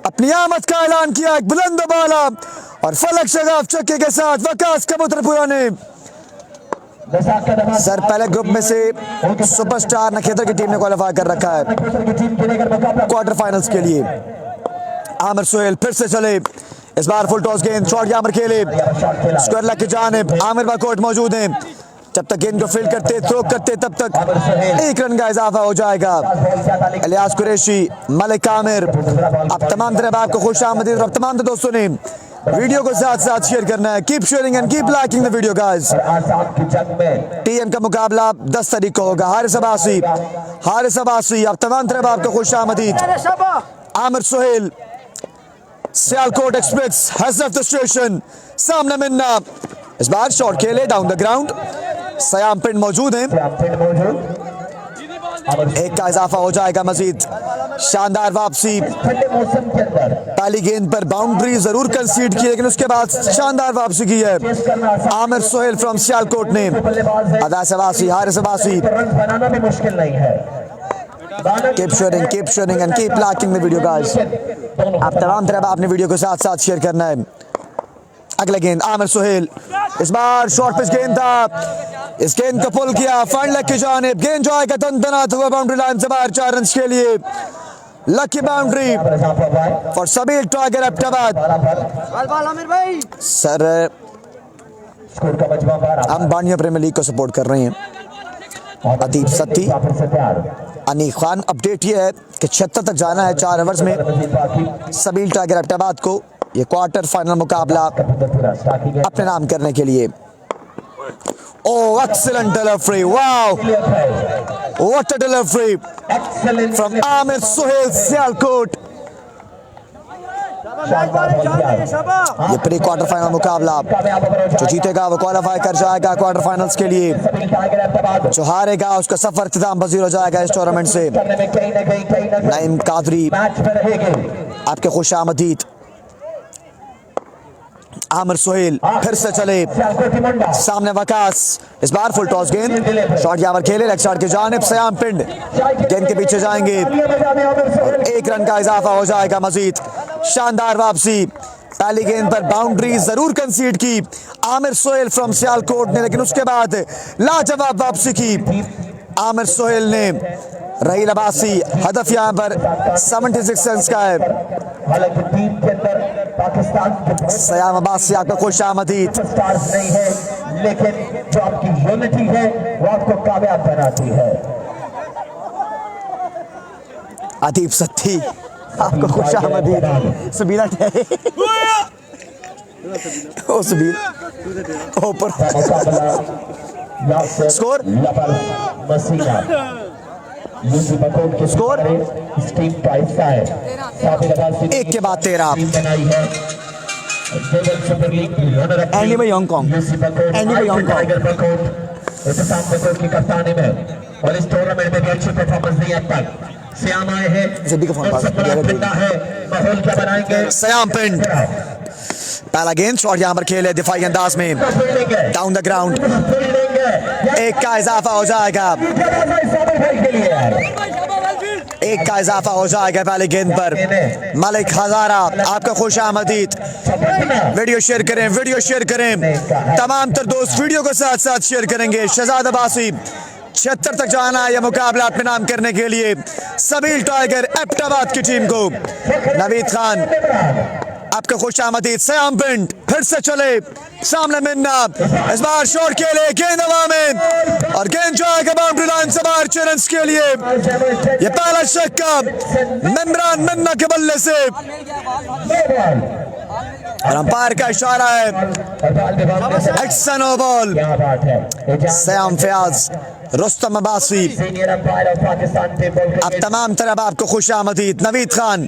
अपनी आमद का ऐलान किया एक बुलंद बाला और फलक शगाफ छक्के के साथ वकास कबूतरपुरा ने सर पहले ग्रुप में से सुपरस्टार नखेतर की टीम ने क्वालिफाई कर रखा है क्वार्टर फाइनल्स के लिए। आमिर सुहेल फिर से चले, इस बार फुल टॉस गेंद, शॉट आमिर खेले, स्क्वायर लेग की जानिब आमिर बाकोट मौजूद हैं। जब तक गेंद को फील्ड करते, थ्रो करते, तब तक 1 रन का इजाफा हो जाएगा। इलियास कुरैशी, मलिक आमिर, आप तमाम तरह आपको खुश आमदीद। और तमाम दोस्तों ने वीडियो को साथ साथ शेयर करना है। Keep sharing and keep liking the video guys. TM का मुकाबला 10 तारीख को होगा। हारिस अब्बासी, आप तमाम तरह आपको खुश आमदीद। Aamir Suhail, Sialkot express has left the station. सामने मिन्ना, इस बार शॉट खेले down the ground. Sayam Pind मौजूद हैं, 1 का इजाफा हो जाएगा मजीद। शानदार वापसी, पहली गेंद पर बाउंड्री जरूर कंसीड की, लेकिन उसके बाद शानदार वापसी की है आमिर सुहेल फ्रॉम सियालकोट ने। Adas Abbasi, Haris Abbasi, keep sharing and keep liking the video guys. आप तमाम तरह आपने वीडियो को साथ साथ शेयर करना है। अगला गेंद आमिर सुहेल, इस बार शॉर्ट पिच गेंद था, इस गेंद को पुल किया फ्रंट लेग की जानिब, गेंद जो आएगा तनतनाता हुआ बाउंड्री लाइन से बाहर 4 रन के लिए। Lucky boundary for Sabeel Tiger Abbottabad. Sir हम बानिया प्रीमियर लीग को सपोर्ट कर रहे हैं। अदीब सत्ती, अनीक खान। अपडेट ये है कि 76 तक जाना है 4 ओवर्स में सबील टाइगर एबटाबाद को ये क्वार्टर फाइनल मुकाबला अपने नाम करने के लिए। Oh, excellent delivery! Wow, what a delivery from Amir Suhail Sialkot. ये प्री क्वार्टर फाइनल मुकाबला, जो जीतेगा वो क्वालिफाई कर जाएगा क्वार्टर फाइनल्स के लिए, जो हारेगा उसका सफर इख्तिताम पजीर हो जाएगा इस टूर्नामेंट से। नईम कादरी आपके खुश आमदीद। आमिर सुहेल फिर से चले, सामने वकास, इस बार फुल टॉस गेंद, शॉट यावर खेले लेग साइड की जानिब, सयाम पिंड गेंद के पीछे जाएंगे और 1 रन का इजाफा हो जाएगा मजीद। शानदार वापसी, पहली गेंद पर बाउंड्री जरूर कंसीड की आमिर सुहेल फ्रॉम सियालकोट ने, लेकिन उसके बाद लाजवाब वापसी की आमिर सुहेल ने। रहील अब्बासी, हदफ यहाँ पर 76 रन का है। हालांकि टीम के अंदर पाकिस्तान सयाम अब्बासी आपका खुश आमदीद। स्टार्स नहीं है, लेकिन जो आपकी यूनिटी है वो आपको कामयाब बनाती है। अदीब सत्ती आपको खुश आमदीद। सबीला ठहरे, ओ सबील ऊपर। स्कोर स्कोर टीम का हिस्सा है। 1 के बाद 13। बनाई है एंडी में हांगकांग, एंडी में हांगकांग की कप्तानी में, और इस टूर्नामेंट में भी अच्छी परफॉर्मेंस दी अब तक। श्याम आए हैं, जल्दी का फोन पास है, माहौल क्या बनाएंगे सयाम पिंड। पहला गेंद शॉट यहाँ पर खेले दिफाई अंदाज में, डाउन द ग्राउंड, 1 का इजाफा हो जाएगा, 1 का इजाफा हो जाएगा पहले गेंद पर। मलिक हजारा आपका खुश आमदीद। वीडियो शेयर करें, वीडियो शेयर करें, तमाम तर दोस्त वीडियो को साथ साथ शेयर करेंगे। शहजाद अब्बासी 76 तक जाना है यह मुकाबला अपने नाम करने के लिए सबील टाइगर एबटाबाद की टीम को। नवीद खान आपका खुश आमदीद। सयाम पिंड फिर से चले, सामने मिन्ना, इस बार शॉट खेले, गेंद हवा में और गेंद जो आएगा बाउंड्री लाइन से बाहर 6 रन के लिए। ये पहला छक्का इमरान मिन्ना के बल्ले से, और अंपायर का इशारा है extra no ball. Sayam Fayaz, Rustam Abbasi, अब तमाम तरफ आपको खुश आमदीद। नवीद खान,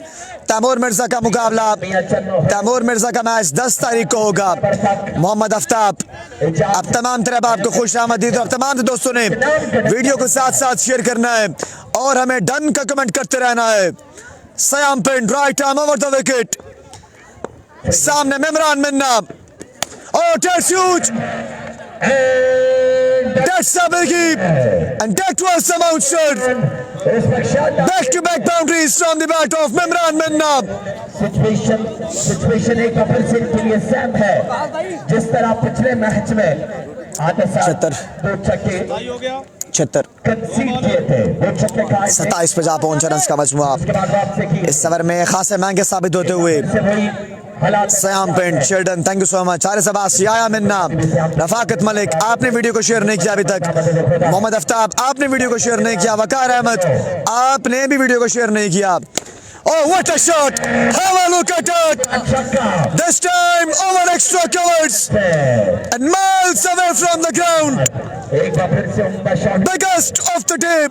तैमूर मिर्जा का मुकाबला, तैमूर मिर्जा का मैच 10 तारीख को होगा। मोहम्मद आफ्ताब, अब तमाम तरफ आपको खुश आमदीद। और तमाम दोस्तों ने वीडियो को साथ साथ शेयर करना है और हमें डन का कमेंट करते रहना है। सयाम पिंड right arm over the wicket, सामने Imran मिन्ना, oh that's huge, that's a biggie, and that was some outshot, back to back boundaries from the bat of Imran Minna। Situation एक बार से के लिए सैम है, जिस तरह पिछले मैच में आते साथ 2 छक्के 76 कंसीड किए थे, 2 छक्के खाए थे, 27 पे जा पहुंचा रन का मजमुआ। इस ओवर में खासे महंगे साबित होते हुए सयाम पिंड, Sheldon, thank you so much. Haris Abbasi, आया मिन्ना, रफाकत मलिक, आपने वीडियो को शेयर नहीं किया अभी तक। मोहम्मद आफ्ताब, आपने वीडियो को शेयर नहीं किया। वकार अहमद, आपने भी वीडियो को शेयर नहीं किया। Oh, what a shot! Have a look at it! This time over extra covers and miles away from the ground. Biggest of the day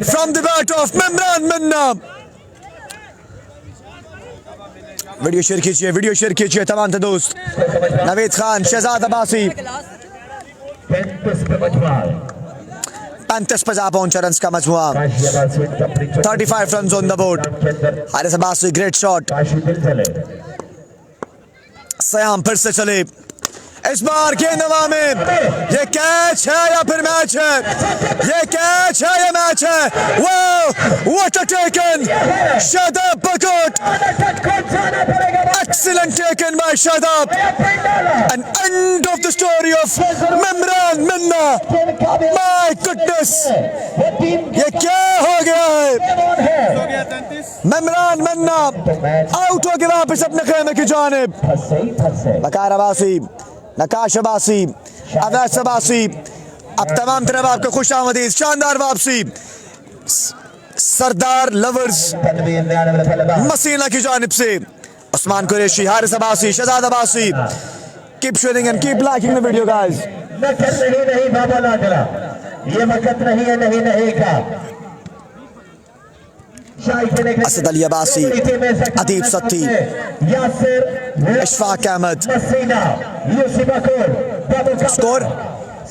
from the bat of Imran Minna. Video share कीजिए, video share कीजिए तमाम दोस्त। नवीद खान, शहजाद अब्बासी, 35 पे जा पहुंचा run का मजमुआ, 35 run on the board. Haris Abbasi, great shot. Siam फिर से चले, इस बार गेंद हवा में, ये कैच है या फिर मैच है? ये कैच है या मैच है? वाह, what a taken, Shadab Bakot, excellent taken by Shadab, an end of the story of Memran Minna. My goodness, ये क्या हो गया है? मेमरान मन्ना आउट हो गया वापस अपने खेमे की जानिब। बकार अब्बासी, नकाश अब्बासी, अवैस अब्बासी, अब तमाम तरफ आपको खुश आमदीद, शानदार वापसी सरदार लवर्स मसीना की जानिब से। Usman Qureshi, Haris Abbasi, Shahzad Abbasi, keep sharing and keep liking the video guys. नहीं बाबा लाडला, ये वक्त नहीं है नहीं का। असद अली अब्बासी, अदीब सत्ती, इशफाक अहमद, स्कोर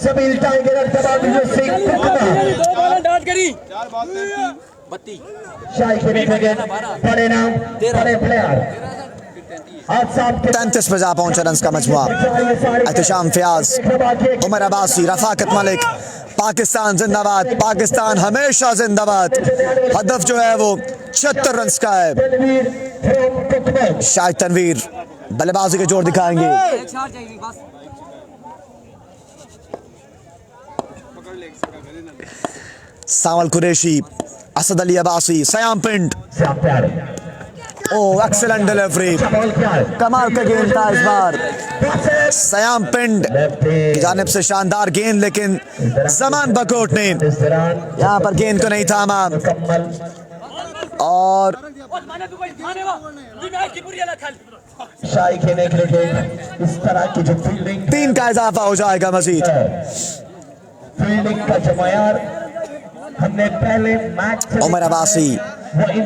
सबील टाइगर बड़े नाम बड़े प्लेयर 33 पे जा पहुंचा रन का मजमुआ। एहतिशाम फयाज, उमर अब्बासी, रफाकत मलिक, पाकिस्तान जिंदाबाद, पाकिस्तान हमेशा जिंदाबाद। हदफ जो है वो 76 रन का है। शाहिद तनवीर बल्लेबाजी के जोर दिखाएंगे। सावल कुरैशी, असद अली अब्बासी, सयाम पिंड, ओ एक्सीलेंट डिलीवरी, कमाल का गेंद था इस बार। सयाम पिंड की जानिब से शानदार गेंद, लेकिन जमान बकोट ने यहाँ पर गेंद को नहीं थामा और इस तरह की जो फील्डिंग 3 का इजाफा हो जाएगा मजीद। फील्डिंग का जो मयार हमने पहले मैच से उमर अब्बासी,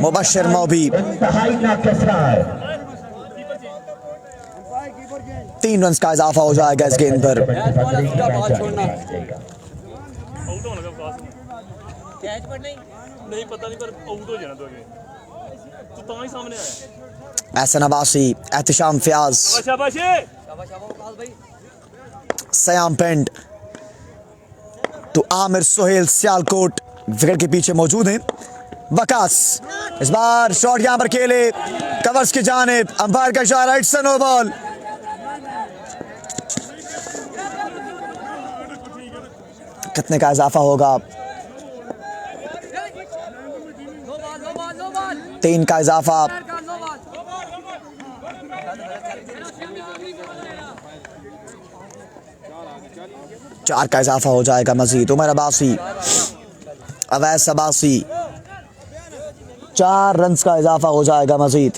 मुबश्शिर मौबी, इंतहाई नाक़िस रहा है। 3 रन का इजाफा हो जाएगा इस गेंद पर। एहसन अब्बासी, एहतिशाम फयाज, सयाम पिंड तो आमिर सोहेल सियालकोट विकेट के पीछे मौजूद हैं। वकास, इस बार शॉट यहां पर खेले कवर्स की जानिब, अंपायर का इशारा, इट्स नो बॉल। कितने का इजाफा होगा? 3 का इजाफा। चार का इजाफा हो जाएगा मजीद। उमर अब्बासी, अवैस अब्बासी, 4 रन का इजाफा हो जाएगा मजीद।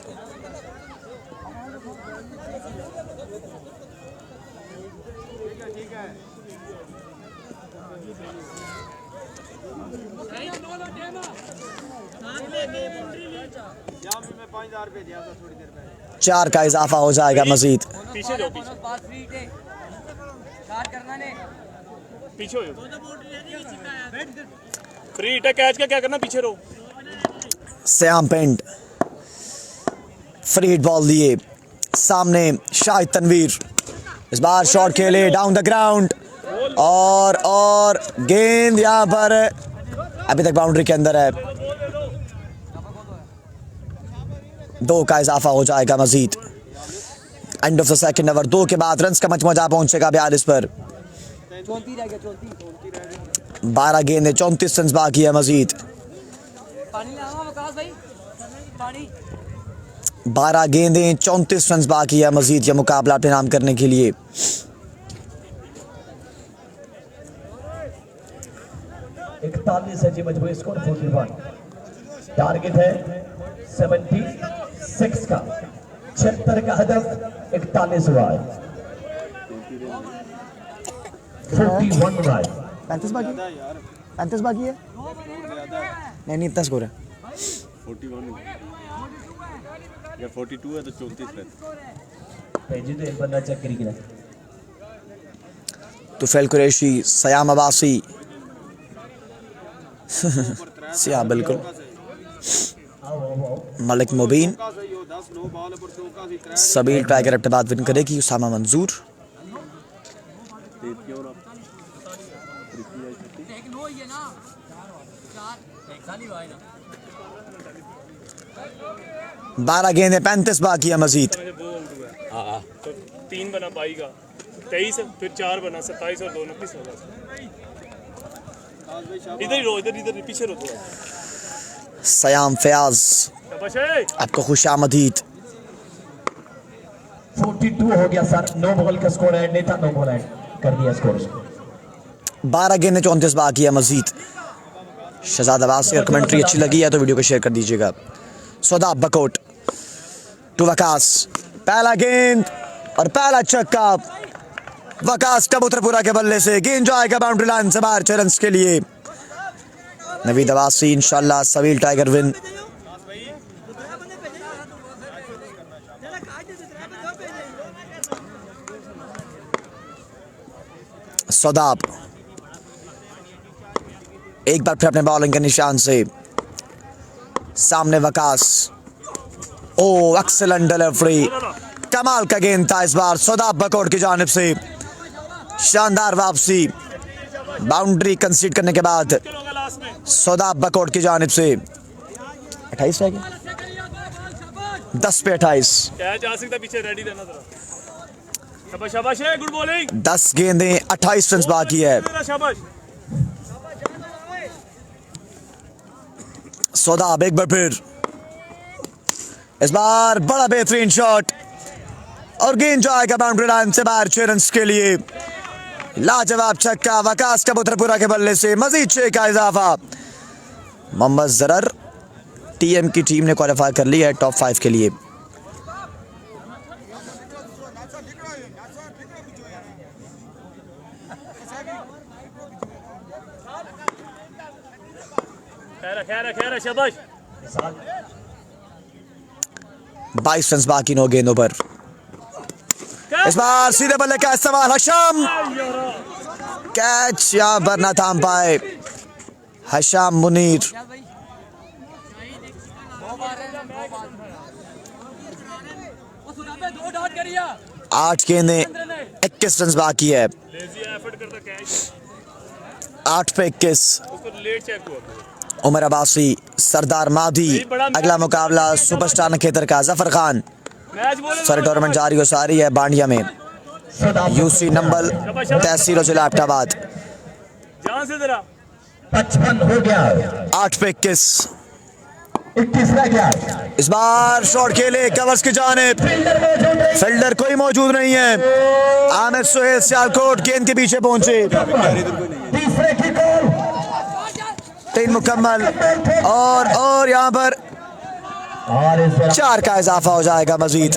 चार का इजाफा हो जाएगा मजीद। पीछे जाओ, पीछे हो। फ्री हिट है, कैच का क्या करना, पीछे रहो। सयाम पिंड फ्री हिट बॉल दिए, सामने शाहिद तनवीर, इस बार शॉट खेले डाउन द ग्राउंड और गेंद यहां पर अभी तक बाउंड्री के अंदर है। 2 का इजाफा हो जाएगा मजीद। End of the second over, 2 के बाद रन का मजमूआ जा पहुंचेगा 42 पर। 12 गेंदें, 34 रन बाकी है मजीद। 12 गेंदें, 34 रन बाकी है मजीद, यह मुकाबला अपने नाम करने के लिए। इकतालीस है जी मजबूरी स्कोर 41। टारगेट है 76 का, 76 का हदफ 41 हुआ है। 41 रन। 35 बाकी, 35 बाकी है। नहीं इतना स्कोर है। 41 या 42 है तो 34 है। भेजी तो एक बंदा चेक करेगी ना। तुफैल कुरैशी, सयाम अब्बासी, सिया बिल्कुल, मलिक मुबीन, सबील टाइगर अब बाद विन करेगी। उसामा मंजूर, बारह गेंदें 35 बाकी है मजीद। वो आउट हुआ तो 3 बना बाई का 23, फिर 4 बना 27 और 2 29 होगा। इधर ही रो, इधर पीछे रो थोड़ा। सयाम फयाज शाबाश है। आपको खुशामदीद। 42 हो गया सर, 9 बॉल का स्कोर है। नेता 9 बॉल ऐड कर दिया स्कोर। 12 गेंदें 34 बाकी है मजीद। शहजाद अब्बास की कमेंट्री अच्छी लगी है तो वीडियो को शेयर कर दीजिएगा। सोदाब बकोट टू वकास, पहला गेंद और पहला छक्का। वकास कबूतरपुरा के बल्ले से गेंद जाएगा बाउंड्री लाइन से बाहर 6 रन्स के लिए। नवीद अब्बासी इंशाल्लाह सवील टाइगर विन। सोदाब एक बार फिर अपने बॉलिंग के निशान से सामने वकास। ओ एक्सीलेंट डिलीवरी, कमाल का गेंद था इस बार सोदाब बकोट की जानिब से। शानदार वापसी बाउंड्री कंसीड करने के बाद सोदाब बकोट की जानिब से। 28 रह गए, 10 पे 28। क्या जा सकता पीछे, रेडी रहना जरा। शाबाश शाबाश है, गुड बॉलिंग। 10 गेंदें 28 रन बाकी है। शाबाश। सोदाब एक बार फिर, इस बार बड़ा बेहतरीन शॉट और गेंद जाएगा बाउंड्री लाइन से बाहर 6 रन के लिए। लाजवाब छक्का वकास कबूतरपुरा के बल्ले से, मजीद 6 का इजाफा। मोहम्मद जरर टीएम की टीम ने क्वालिफाई कर लिया है टॉप 5 के लिए। खैर शाबाश। 22 रन बाकी 9 गेंदों पर। इस बार सीधे बल्ले का इस्तेमाल, हशाम कैच यहां पर न थाम पाए हशाम मुनीर। 8 गेंदें 21 रन बाकी है। 8 पे 21। उमर अब्बासी, सरदार मादी। अगला मुकाबला सुपरस्टार नखेतर का जफर खान। सारे टूर्नामेंट जारी हो सारी है बांडिया में। यूसी नंबल तहसील और जिला अब्टाबाद। 55 हो गया, 8 पे 21। 21 रह गया। इस बार शॉट खेले कवर्स की जानिब, फील्डर कोई मौजूद नहीं है। आमिर सुहेल सियालकोट गेंद के पीछे पहुंचे। तीसरे की गोल 3 मुकम्मल और यहाँ पर और इस 4 का इजाफा हो जाएगा मजीद।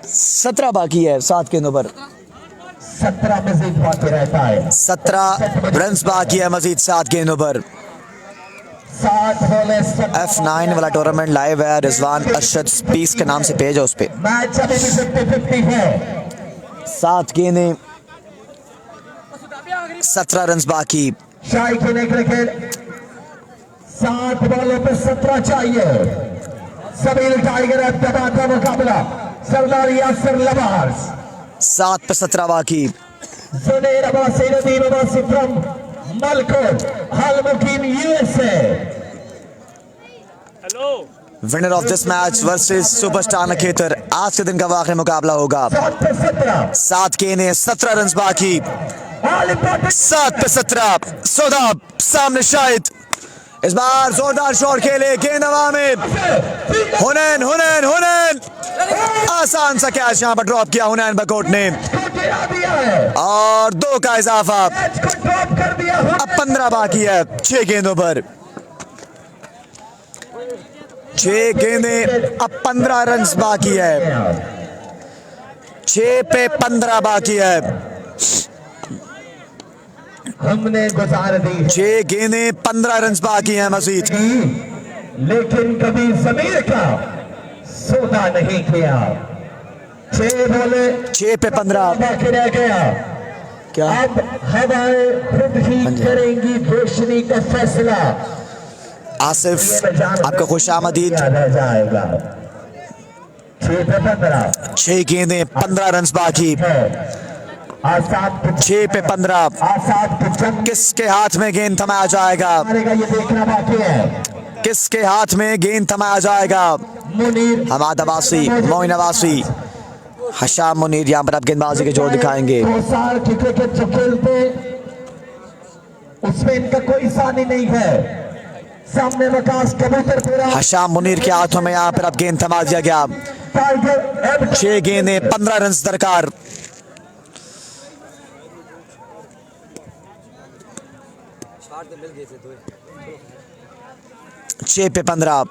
17 बाकी है 7 गेंदों पर। 17 मजीद बाकी रहता है। 17 रन बाकी है मजीद 7 गेंदों पर। 7 बॉलें F9 वाला टूर्नामेंट लाइव है। रिजवान अरशद स्पीस के नाम से पेज है उस पे। मैच अभी भी 50-50 है। 7 गेंदें 17 रन बाकी। शाही खेलने के लिए 7 बॉलों पे 17 चाहिए। सभी टाइगर अब्टाबाद का मुकाबला सरदार यासिर लबास। 7 पे 17 बाकी। जुनैर अब्बासी, नदीम अब्बासी फ्रॉम मलकोट, हाल मुकीम USA. Hello. Winner of this match versus Superstar Nakhetar. आज के दिन का आखिरी मुकाबला होगा। 7 पे 17। 7 गेंदें 17 रन बाकी। 7 पे 17। सोदाब सामने शाहिद। इस बार जोरदार शॉट खेले, गेंद हवा में। हुनैन हुनैन हुनैन, आसान सा कैच यहां पर ड्रॉप किया हुनैन बकोट ने और 2 का इजाफा। अब 15 बाकी है 6 गेंदों पर। 6 गेंदें अब 15 रन बाकी है। 6 पे 15 बाकी है। हमने गुजार दी 6 गेंदें 15 रन बाकी हैं मजीद। लेकिन कभी जमीर का सौदा नहीं किया। 6 बॉले 6 पे 15 बाकी रह गया। क्या अब हवाएं खुद ही करेंगी रोशनी का फैसला। आसिफ आपका खुशामदीद। रह जाएगा। 6 पे 15 6 गेंदें 15 रन बाकी। आसाद 6 पे 15। आसाद की जंग किसके हाथ में गेंद थमाया जाएगा? मारेगा ये देखना बाकी है। किसके हाथ में गेंद थमाया जाएगा? मुनीर हमाद अब्बासी, मोइन अब्बासी, हशाम मुनीर यहाँ पर अब गेंदबाजी के जोर दिखाएंगे। 2 साल की क्रिकेट जो खेलते उसमें इनका कोई सानी नहीं है। सामने वकास कबूतर पूरा हशाम मुनीर के हाथों में यहाँ पर अब गेंद थमा दिया गया। टाइगर 6 गेंदें 15 रन दरकार। छह पे 15।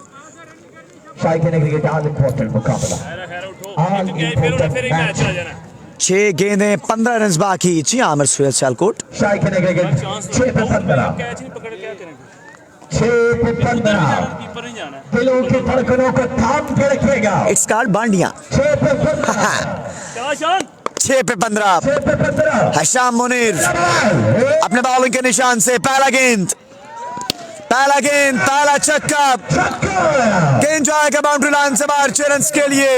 शाही के क्रिकेट आज इंपॉर्टेंट मुकाबला खैर उठो फिर मैच आ जाना। 6 गेंदें 15 रन बाकी। जी आमिर सुहेल सियालकोट। शाही के क्रिकेट 6 पे 15 कैच नहीं पकड़ क्या करेंगे? 6 पे 15 कीपर नहीं जाना। दिलों की धड़कनों को थाम के रखिएगा। Its card Bandia. 6 पे 15 क्या शान? 6 पे 15। 6 पे 15 हशाम मुनीर अपने बॉलिंग के निशान से पहला गेंद, पहला छक्का। गेंद जाएगा बाउंड्री लाइन से बाहर 6 रन के लिए।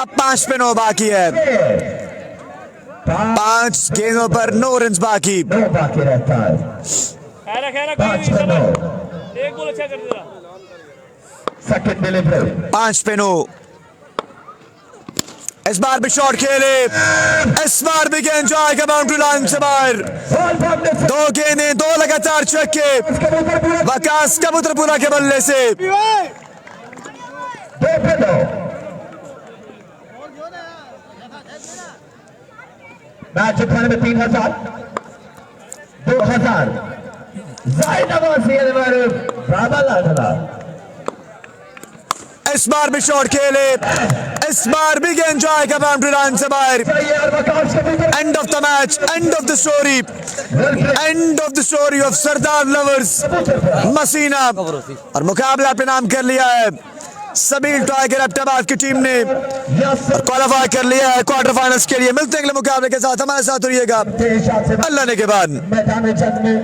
अब 5 पे 9 बाकी है। 5 गेंदों पर 9 रन बाकी। बाकी रहता है। खैर 5 पे 9 एक गोल अच्छा कर दिया। सेकंड डिलीवरी 5 पे 9। इस बार भी शॉट खेले, इस बार भी गेंद जाएगा बाउंड्री लाइन से बाहर। 2 गेंदें 2 लगातार छक्के वकास कबूतरपुरा के बल्ले से। 2 पे 2 मैच जितने में 3000 2000 इस बार भी शॉट खेले, इस बार भी गेंद जाएगा बाउंड्री लाइन से बाहर। End of the match, end of the story, end of the story of Sardar Lovers Masina. और मुकाबला अपने नाम कर लिया है सबील टाइगर एबटाबाद की टीम ने, क्वालिफाई कर लिया है क्वार्टर फाइनल्स के लिए। मिलते हैं अगले मुकाबले के साथ, हमारे साथ रहिएगा अल्लाह ने के बाद। मैदान जंग में